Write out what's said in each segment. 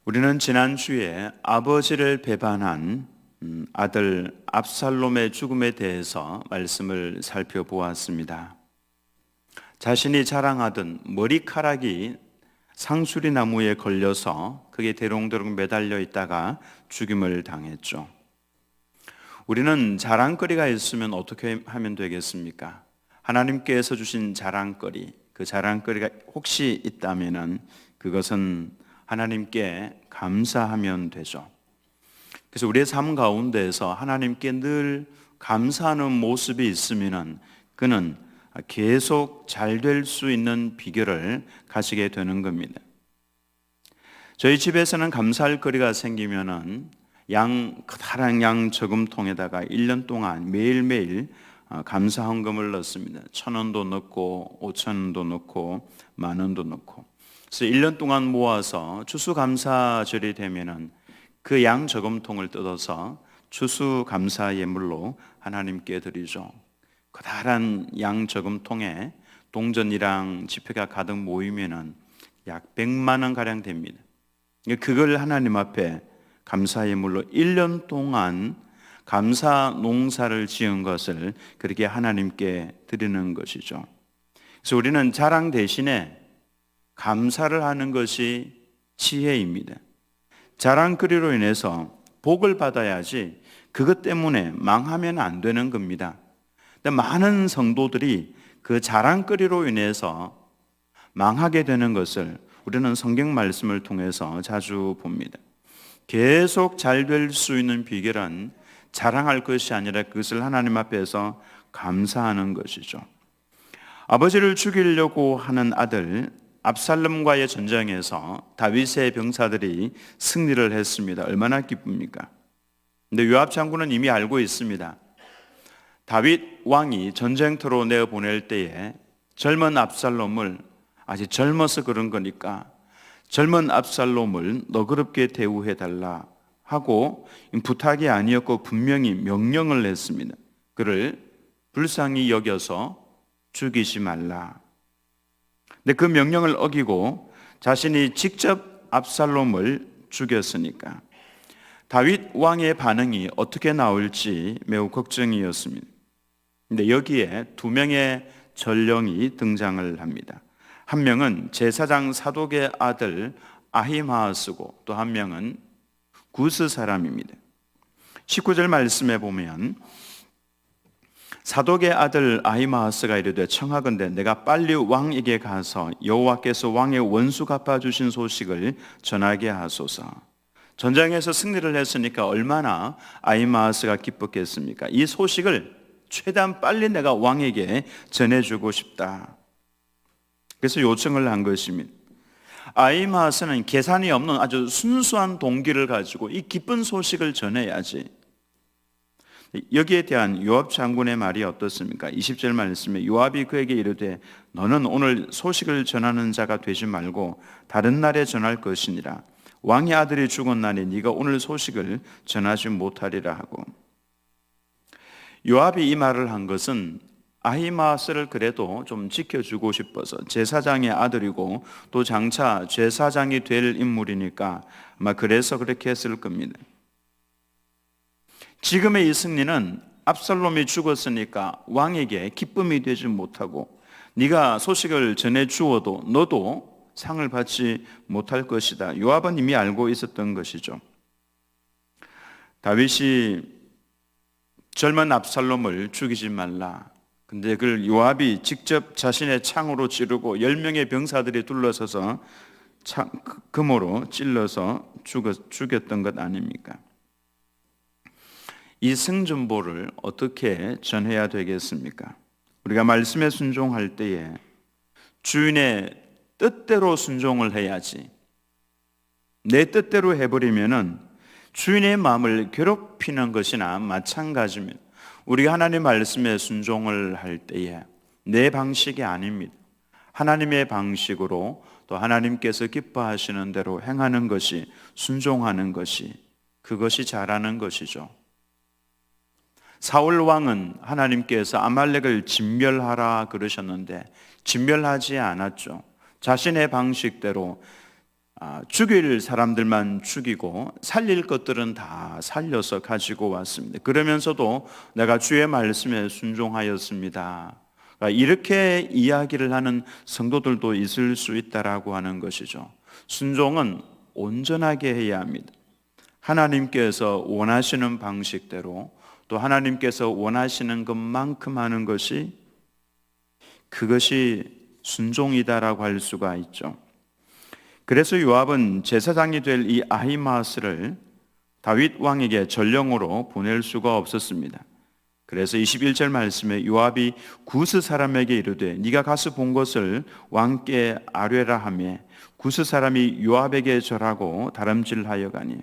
우리는 지난주에 아버지를 배반한 아들 압살롬의 죽음에 대해서 말씀을 살펴보았습니다. 자신이 자랑하던 머리카락이 상수리 나무에 걸려서 그게 대롱대롱 매달려 있다가 죽임을 당했죠. 우리는 자랑거리가 있으면 어떻게 하면 되겠습니까? 하나님께서 주신 자랑거리, 그 자랑거리가 혹시 있다면은 그것은 하나님께 감사하면 되죠. 그래서 우리의 삶 가운데에서 하나님께 늘 감사하는 모습이 있으면은 그는 계속 잘 될 수 있는 비결을 가지게 되는 겁니다. 저희 집에서는 감사할 거리가 생기면은 커다란 양 저금통에다가 1년 동안 매일매일 감사 헌금을 넣습니다. 1,000원도 넣고 5,000원도 넣고 10,000원도 넣고. 그래서 1년 동안 모아서 추수감사절이 되면은 그 양 저금통을 뜯어서 추수감사 예물로 하나님께 드리죠. 커다란 양 저금통에 동전이랑 지폐가 가득 모이면은 약 100만 원 가량 됩니다. 그걸 하나님 앞에 감사 예물로 1년 동안 감사 농사를 지은 것을 그렇게 하나님께 드리는 것이죠. 그래서 우리는 자랑 대신에 감사를 하는 것이 지혜입니다. 자랑거리로 인해서 복을 받아야지 그것 때문에 망하면 안 되는 겁니다. 근데 많은 성도들이 그 자랑거리로 인해서 망하게 되는 것을 우리는 성경 말씀을 통해서 자주 봅니다. 계속 잘 될 수 있는 비결은 자랑할 것이 아니라 그것을 하나님 앞에서 감사하는 것이죠. 아버지를 죽이려고 하는 아들 압살롬과의 전쟁에서 다윗의 병사들이 승리를 했습니다. 얼마나 기쁩니까? 근데 요압 장군은 이미 알고 있습니다. 다윗 왕이 전쟁터로 내어보낼 때에 젊은 압살롬을, 아직 젊어서 그런 거니까 젊은 압살롬을 너그럽게 대우해달라 하고 부탁이 아니었고 분명히 명령을 했습니다. 그를 불쌍히 여겨서 죽이지 말라. 근데 그 명령을 어기고 자신이 직접 압살롬을 죽였으니까 다윗 왕의 반응이 어떻게 나올지 매우 걱정이었습니다. 근데 여기에 두 명의 전령이 등장을 합니다. 한 명은 제사장 사독의 아들 아히마아스고 또 한 명은 구스 사람입니다. 19절 말씀에 보면 사독의 아들 아히마아스가 이르되 청하건대 내가 빨리 왕에게 가서 여호와께서 왕의 원수 갚아주신 소식을 전하게 하소서. 전쟁에서 승리를 했으니까 얼마나 아히마아스가 기뻤겠습니까? 이 소식을 최대한 빨리 내가 왕에게 전해주고 싶다. 그래서 요청을 한 것입니다. 아히마아스는 계산이 없는 아주 순수한 동기를 가지고 이 기쁜 소식을 전해야지. 여기에 대한 요압 장군의 말이 어떻습니까? 20절 말씀에 요압이 그에게 이르되 너는 오늘 소식을 전하는 자가 되지 말고 다른 날에 전할 것이니라. 왕의 아들이 죽었나니 네가 오늘 소식을 전하지 못하리라 하고. 요압이 이 말을 한 것은 아히마아스를 그래도 좀 지켜주고 싶어서 제사장의 아들이고 또 장차 제사장이 될 인물이니까 아마 그래서 그렇게 했을 겁니다. 지금의 이 승리는 압살롬이 죽었으니까 왕에게 기쁨이 되지 못하고 네가 소식을 전해 주어도 너도 상을 받지 못할 것이다. 요압은 이미 알고 있었던 것이죠. 다윗이 젊은 압살롬을 죽이지 말라. 근데 그걸 요압이 직접 자신의 창으로 찌르고 10명의 병사들이 둘러서서 금으로 찔러서 죽였던 것 아닙니까? 이 승전보를 어떻게 전해야 되겠습니까? 우리가 말씀에 순종할 때에 주인의 뜻대로 순종을 해야지. 내 뜻대로 해버리면은 주인의 마음을 괴롭히는 것이나 마찬가지입니다. 우리가 하나님 말씀에 순종을 할 때에 내 방식이 아닙니다. 하나님의 방식으로 또 하나님께서 기뻐하시는 대로 행하는 것이, 순종하는 것이, 그것이 잘하는 것이죠. 사울 왕은 하나님께서 아말렉을 진멸하라 그러셨는데 진멸하지 않았죠. 자신의 방식대로 죽일 사람들만 죽이고 살릴 것들은 다 살려서 가지고 왔습니다. 그러면서도 내가 주의 말씀에 순종하였습니다. 이렇게 이야기를 하는 성도들도 있을 수 있다라고 하는 것이죠. 순종은 온전하게 해야 합니다. 하나님께서 원하시는 방식대로 또 하나님께서 원하시는 것만큼 하는 것이 그것이 순종이다라고 할 수가 있죠. 그래서 요압은 제사장이 될 이 아히마스를 다윗 왕에게 전령으로 보낼 수가 없었습니다. 그래서 21절 말씀에 요압이 구스 사람에게 이르되 네가 가서 본 것을 왕께 아뢰라 하며 구스 사람이 요압에게 절하고 다름질하여 가니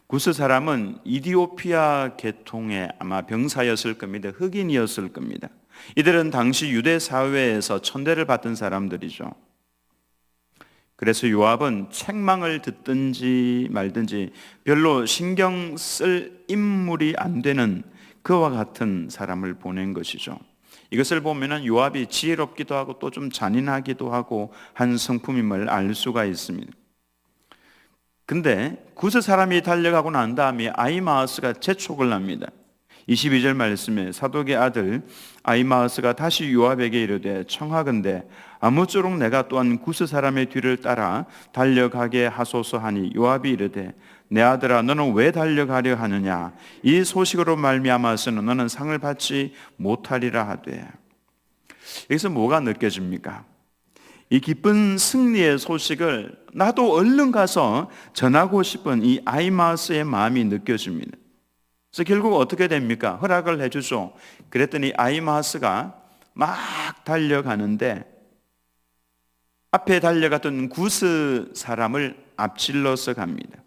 구스 사람은 이디오피아 계통의 아마 병사였을 겁니다. 흑인이었을 겁니다. 이들은 당시 유대 사회에서 천대를 받던 사람들이죠. 그래서 요압은 책망을 듣든지 말든지 별로 신경 쓸 인물이 안 되는 그와 같은 사람을 보낸 것이죠. 이것을 보면은 요압이 지혜롭기도 하고 또 좀 잔인하기도 하고 한 성품임을 알 수가 있습니다. 근데 구스 사람이 달려가고 난 다음에 아히마아스가 재촉을 합니다. 22절 말씀에 사독의 아들 아히마아스가 다시 요압에게 이르되 청하건대 아무쪼록 내가 또한 구스 사람의 뒤를 따라 달려가게 하소서 하니 요압이 이르되 내 아들아 너는 왜 달려가려 하느냐 이 소식으로 말미암아서는 너는 상을 받지 못하리라 하되. 여기서 뭐가 느껴집니까? 이 기쁜 승리의 소식을 나도 얼른 가서 전하고 싶은 이 아히마아스의 마음이 느껴집니다. 그래서 결국 어떻게 됩니까? 허락을 해주죠. 그랬더니 아히마아스가 막 달려가는데 앞에 달려갔던 구스 사람을 앞질러서 갑니다.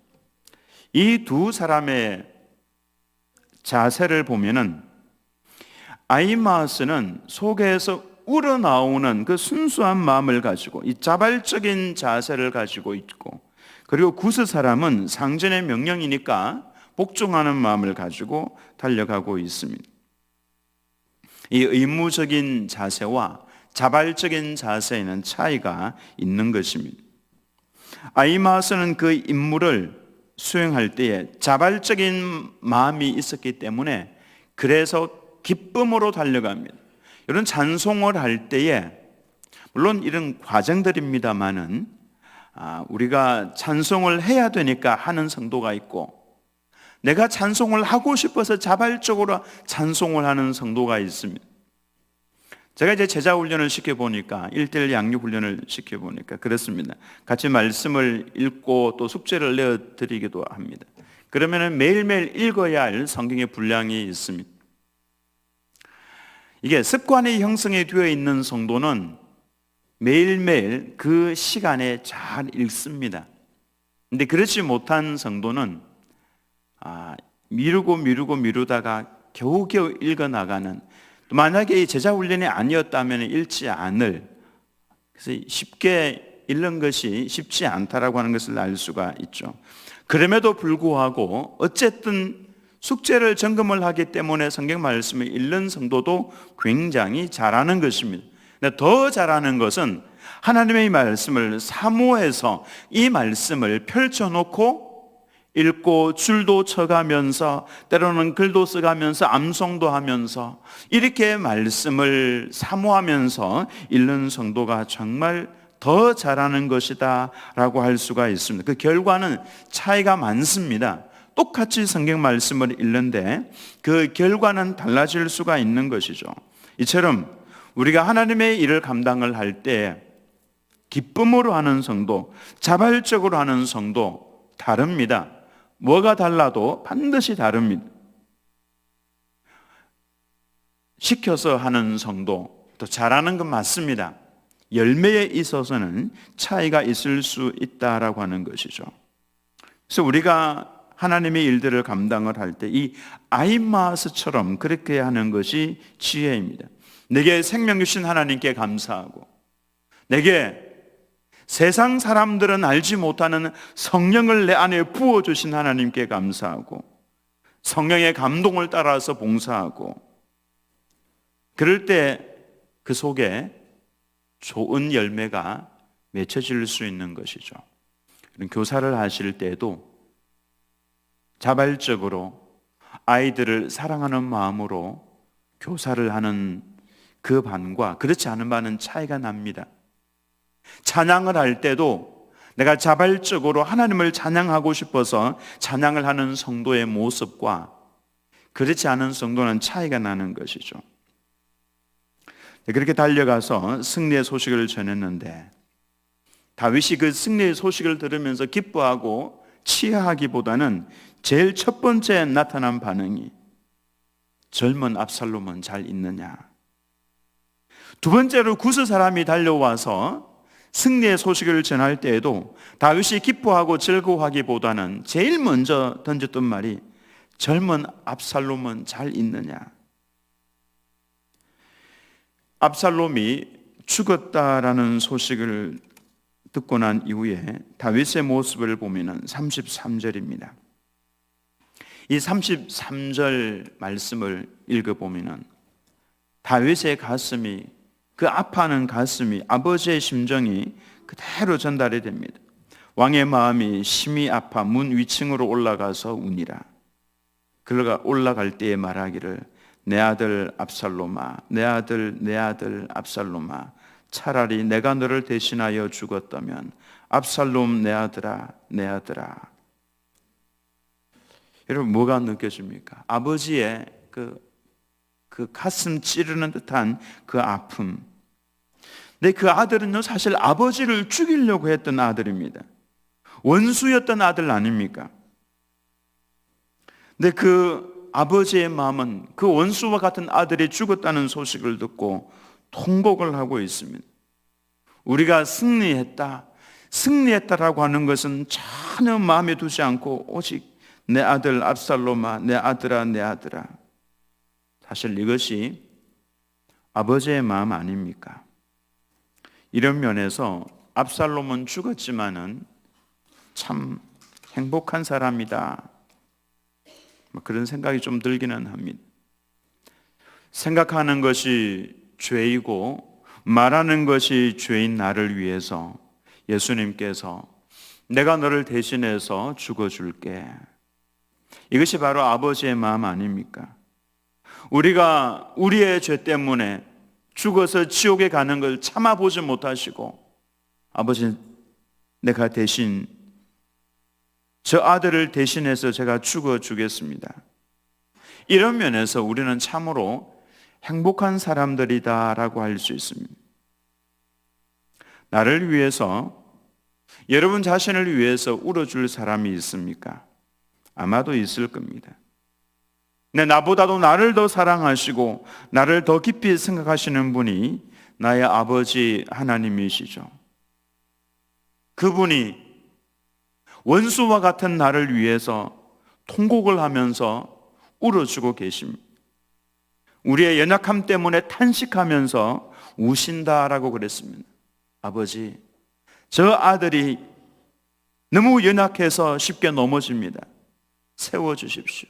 이 두 사람의 자세를 보면은 아히마아스는 속에서 우러나오는 그 순수한 마음을 가지고 이 자발적인 자세를 가지고 있고, 그리고 구스 사람은 상전의 명령이니까 복종하는 마음을 가지고 달려가고 있습니다. 이 의무적인 자세와 자발적인 자세에는 차이가 있는 것입니다. 아히마아스는 그 임무를 수행할 때에 자발적인 마음이 있었기 때문에 그래서 기쁨으로 달려갑니다. 이런 찬송을 할 때에 물론 이런 과정들입니다만은 우리가 찬송을 해야 되니까 하는 성도가 있고 내가 찬송을 하고 싶어서 자발적으로 찬송을 하는 성도가 있습니다. 제가 이제 제자 훈련을 시켜보니까 1:1 양육 훈련을 시켜보니까 그렇습니다. 같이 말씀을 읽고 또 숙제를 내어드리기도 합니다. 그러면 매일매일 읽어야 할 성경의 분량이 있습니다. 이게 습관이 형성이 되어 있는 성도는 매일매일 그 시간에 잘 읽습니다. 근데 그렇지 못한 성도는 미루다가 겨우겨우 읽어나가는, 만약에 이 제자 훈련이 아니었다면 읽지 않을, 그래서 쉽게 읽는 것이 쉽지 않다라고 하는 것을 알 수가 있죠. 그럼에도 불구하고 어쨌든 숙제를 점검을 하기 때문에 성경 말씀을 읽는 성도도 굉장히 잘하는 것입니다. 근데 더 잘하는 것은 하나님의 말씀을 사모해서 이 말씀을 펼쳐놓고 읽고 줄도 쳐가면서 때로는 글도 써가면서 암송도 하면서 이렇게 말씀을 사모하면서 읽는 성도가 정말 더 잘하는 것이다 라고 할 수가 있습니다. 그 결과는 차이가 많습니다. 똑같이 성경 말씀을 읽는데 그 결과는 달라질 수가 있는 것이죠. 이처럼 우리가 하나님의 일을 감당을 할 때 기쁨으로 하는 성도, 자발적으로 하는 성도 다릅니다. 뭐가 달라도 반드시 다릅니다. 시켜서 하는 성도, 또 잘하는 건 맞습니다. 열매에 있어서는 차이가 있을 수 있다라고 하는 것이죠. 그래서 우리가 하나님의 일들을 감당을 할 때 이 아히마아스처럼 그렇게 하는 것이 지혜입니다. 내게 생명 주신 하나님께 감사하고, 내게 세상 사람들은 알지 못하는 성령을 내 안에 부어주신 하나님께 감사하고, 성령의 감동을 따라서 봉사하고, 그럴 때 그 속에 좋은 열매가 맺혀질 수 있는 것이죠. 교사를 하실 때도 자발적으로 아이들을 사랑하는 마음으로 교사를 하는 그 반과 그렇지 않은 반은 차이가 납니다. 찬양을 할 때도 내가 자발적으로 하나님을 찬양하고 싶어서 찬양을 하는 성도의 모습과 그렇지 않은 성도는 차이가 나는 것이죠. 그렇게 달려가서 승리의 소식을 전했는데 다윗이 그 승리의 소식을 들으면서 기뻐하고 치하하기보다는 제일 첫 번째 나타난 반응이 젊은 압살롬은 잘 있느냐. 두 번째로 구스 사람이 달려와서 승리의 소식을 전할 때에도 다윗이 기뻐하고 즐거워하기보다는 제일 먼저 던졌던 말이 젊은 압살롬은 잘 있느냐. 압살롬이 죽었다라는 소식을 듣고 난 이후에 다윗의 모습을 보면 33절입니다. 이 33절 말씀을 읽어보면 다윗의 가슴이, 그 아파하는 가슴이, 아버지의 심정이 그대로 전달이 됩니다. 왕의 마음이 심히 아파 문 위층으로 올라가서 우니라. 그가 올라갈 때에 말하기를 내 아들 압살롬아, 내 아들 압살롬아, 차라리 내가 너를 대신하여 죽었다면 압살롬 내 아들아, 내 아들아. 여러분 뭐가 느껴집니까? 아버지의 그 가슴 찌르는 듯한 그 아픔. 근데 그 아들은요 사실 아버지를 죽이려고 했던 아들입니다. 원수였던 아들 아닙니까? 근데 그 아버지의 마음은 그 원수와 같은 아들이 죽었다는 소식을 듣고 통곡을 하고 있습니다. 우리가 승리했다라고 하는 것은 전혀 마음에 두지 않고 오직 내 아들 압살롬아, 내 아들아, 내 아들아. 사실 이것이 아버지의 마음 아닙니까? 이런 면에서 압살롬은 죽었지만은 참 행복한 사람이다. 그런 생각이 좀 들기는 합니다. 생각하는 것이 죄이고 말하는 것이 죄인 나를 위해서 예수님께서 내가 너를 대신해서 죽어줄게. 이것이 바로 아버지의 마음 아닙니까? 우리가 우리의 죄 때문에 죽어서 지옥에 가는 걸 참아보지 못하시고 아버지 내가 대신 저 아들을 대신해서 제가 죽어주겠습니다. 이런 면에서 우리는 참으로 행복한 사람들이다라고 할 수 있습니다. 나를 위해서, 여러분 자신을 위해서 울어줄 사람이 있습니까? 아마도 있을 겁니다. 근데 나보다도 나를 더 사랑하시고 나를 더 깊이 생각하시는 분이 나의 아버지 하나님이시죠. 그분이 원수와 같은 나를 위해서 통곡을 하면서 울어주고 계십니다. 우리의 연약함 때문에 탄식하면서 우신다라고 그랬습니다. 아버지, 저 아들이 너무 연약해서 쉽게 넘어집니다. 세워주십시오.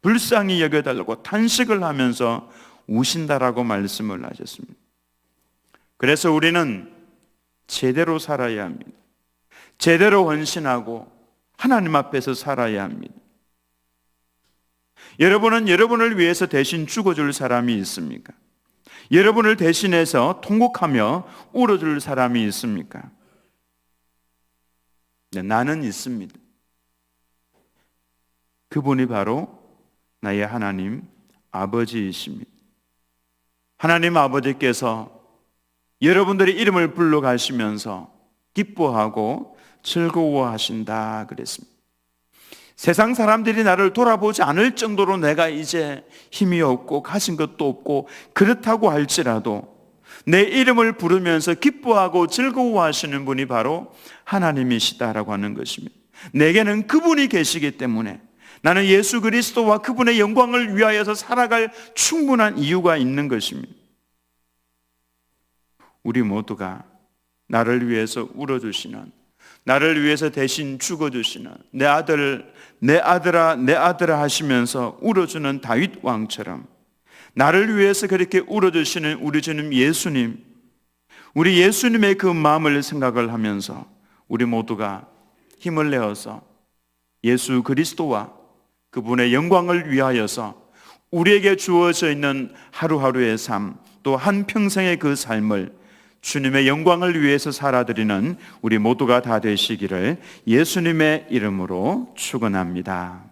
불쌍히 여겨달라고 탄식을 하면서 우신다라고 말씀을 하셨습니다. 그래서 우리는 제대로 살아야 합니다. 제대로 헌신하고 하나님 앞에서 살아야 합니다. 여러분은 여러분을 위해서 대신 죽어줄 사람이 있습니까? 여러분을 대신해서 통곡하며 울어줄 사람이 있습니까? 네, 나는 있습니다. 그분이 바로 나의 하나님 아버지이십니다. 하나님 아버지께서 여러분들의 이름을 불러가시면서 기뻐하고 즐거워하신다 그랬습니다. 세상 사람들이 나를 돌아보지 않을 정도로 내가 이제 힘이 없고 가진 것도 없고 그렇다고 할지라도 내 이름을 부르면서 기뻐하고 즐거워하시는 분이 바로 하나님이시다라고 하는 것입니다. 내게는 그분이 계시기 때문에 나는 예수 그리스도와 그분의 영광을 위하여서 살아갈 충분한 이유가 있는 것입니다. 우리 모두가 나를 위해서 울어주시는, 나를 위해서 대신 죽어주시는 내 아들아 내 아들아 하시면서 울어주는 다윗 왕처럼 나를 위해서 그렇게 울어주시는 우리 주님 예수님, 우리 예수님의 그 마음을 생각을 하면서 우리 모두가 힘을 내어서 예수 그리스도와 그분의 영광을 위하여서 우리에게 주어져 있는 하루하루의 삶, 또 한평생의 그 삶을 주님의 영광을 위해서 살아드리는 우리 모두가 다 되시기를 예수님의 이름으로 축원합니다.